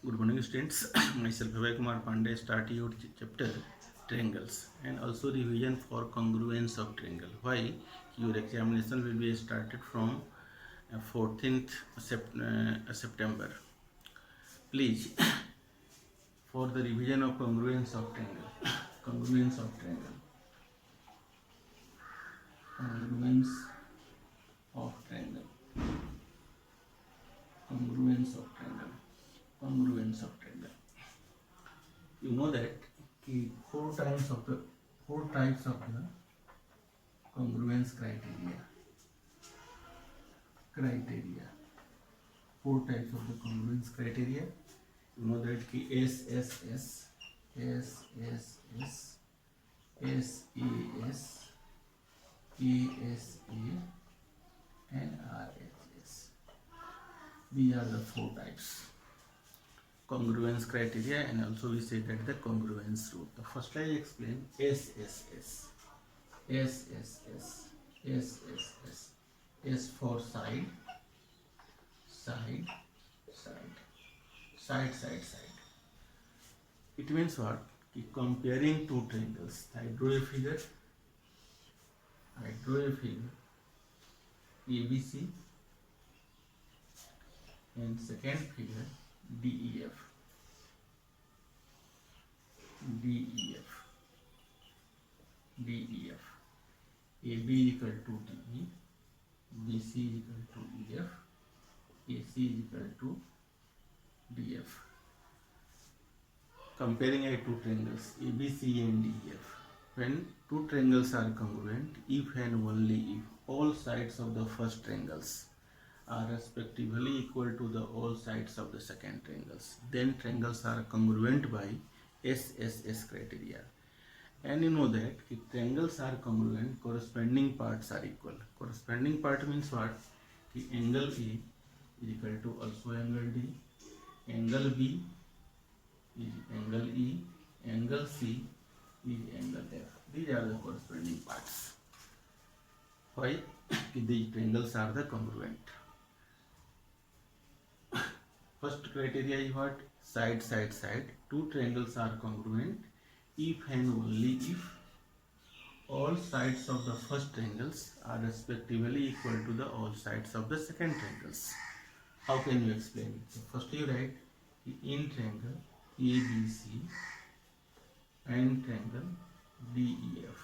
Good morning, students. Myself Abhay Kumar Pandey. Start your chapter triangles and also revision for congruence of triangle. Why? Your examination will be started from 14th September. Please, for the revision of congruence of triangle, congruence of triangle, congruence of triangle, congruence of triangle, congruence of triangle. You know that four types of the congruence criteria, four types of the congruence criteria. You know that ki SSS, SSS, SAS, ASA and RHS. These are the four types congruence criteria, and also we say that the congruence rule. The first I explain SSS. SSS, SSS, S for side, side, side, side, side, side. It means what? Comparing two triangles. I draw a figure ABC and second figure DEF. AB is equal to DE, BC is equal to EF, AC is equal to DF. Comparing two triangles ABC and DEF. When two triangles are congruent, if and only if all sides of the first triangles are respectively equal to the all sides of the second triangles, then triangles are congruent by SSS criteria. And you know that if triangles are congruent, corresponding parts are equal. Corresponding part means what? Angle A is equal to also angle D, angle B is angle E, angle C is angle F. These are the corresponding parts. Why? These triangles are the congruent. First criteria is what? Side, side, side. Two triangles are congruent if and only if all sides of the first triangles are respectively equal to the all sides of the second triangles. How can you explain it? So first you write in triangle ABC and triangle DEF.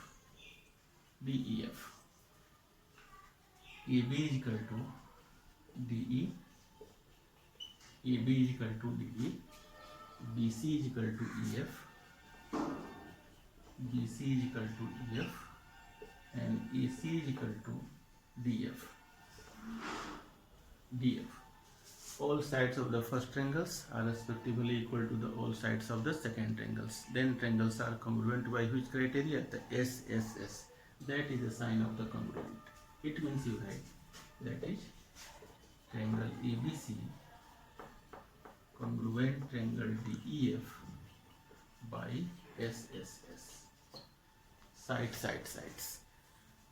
AB is equal to DE, AB is equal to DE, BC is equal to EF, BC is equal to EF and AC is equal to DF. All sides of the first triangles are respectively equal to the all sides of the second triangles. Then triangles are congruent by which criteria? The SSS. That is the sign of the congruent. It means you write that is triangle ABC congruent triangle DEF by SSS. Sides.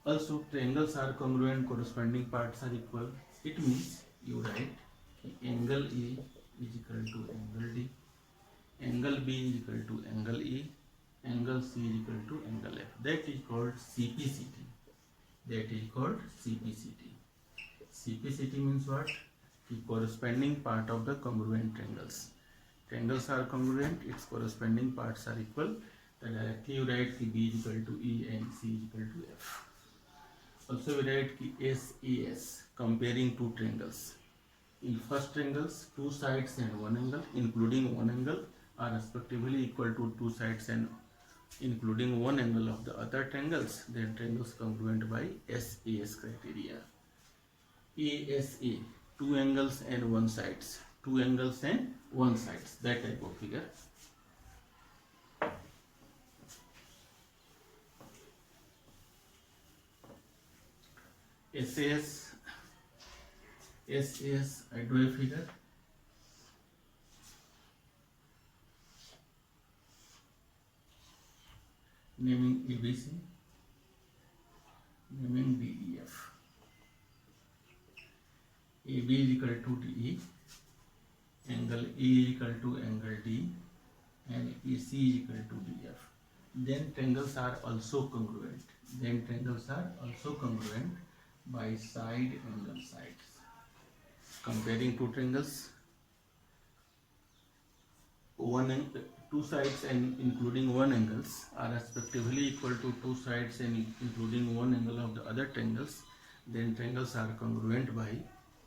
Also triangles are congruent, corresponding parts are equal. It means you write angle A is equal to angle D, angle B is equal to angle E, angle C is equal to angle F. That is called CPCT. CPCT means what? The corresponding part of the congruent triangles. Triangles are congruent, its corresponding parts are equal. Then directly you write B is equal to E and C is equal to F. Also we write SAS, comparing two triangles. In first triangles, two sides and one angle, including one angle, are respectively equal to two sides and including one angle of the other triangles. Then triangles congruent by SAS criteria. ASA, two angles and one sides. That type of figure. SAS, I draw a figure. Naming ABC, naming DEF. AB is equal to DE, angle angle A is equal to angle D and AC is equal to DF. Then triangles are also congruent. Then triangles are also congruent by side angle sides. Comparing two triangles, two sides and including one angles are respectively equal to two sides and including one angle of the other triangles, then triangles are congruent by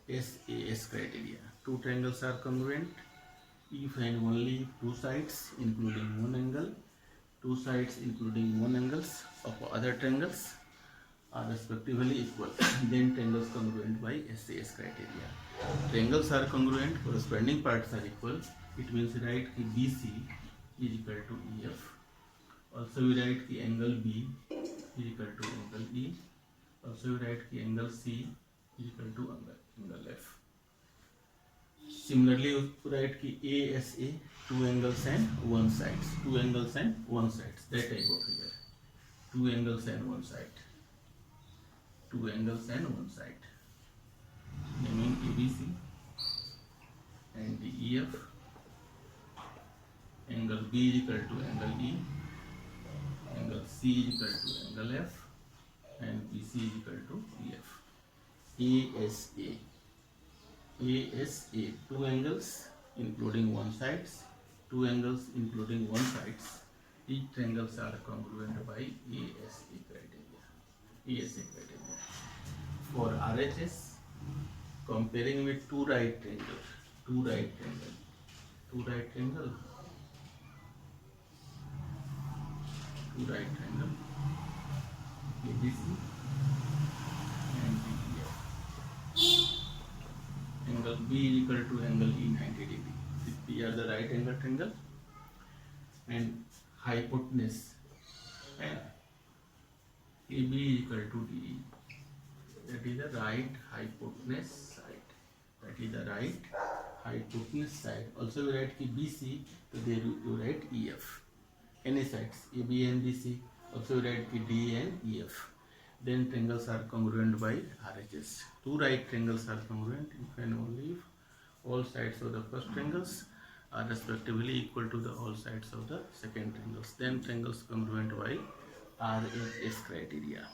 SAS criteria. Two triangles are congruent if and only if two sides including one angle, two sides including one angles of other triangles are respectively equal, then triangles congruent by SAS criteria. Triangles are congruent, corresponding parts are equal. It means write कि BC is equal to EF. Also we write कि angle B is equal to angle E. Also we write कि angle C is equal to angle F. Similarly we write कि ASA, two angles and one sides. Two angles and one sides. That type of figure. Two angles and one side. Two angles and one side. Naming ABC and the EF. Angle B is equal to angle E, angle C is equal to angle F, and BC is equal to EF. ASA, two angles including one sides, two angles including one sides. Each triangles are congruent by ASA criteria. For RHS, comparing with two right triangle, ABC and DEF. Angle B is equal to angle E 90 degree. These are the right angle triangle and hypotenuse and AB is equal to DE. That is the right hypotenuse side. Also we write कि BC, so there you write EF. Any sides AB and BC. Also we write कि D and EF. Then triangles are congruent by RHS. Two right triangles are congruent if and only if all sides of the first triangles are respectively equal to the all sides of the second triangles. Then triangles congruent by RHS criteria.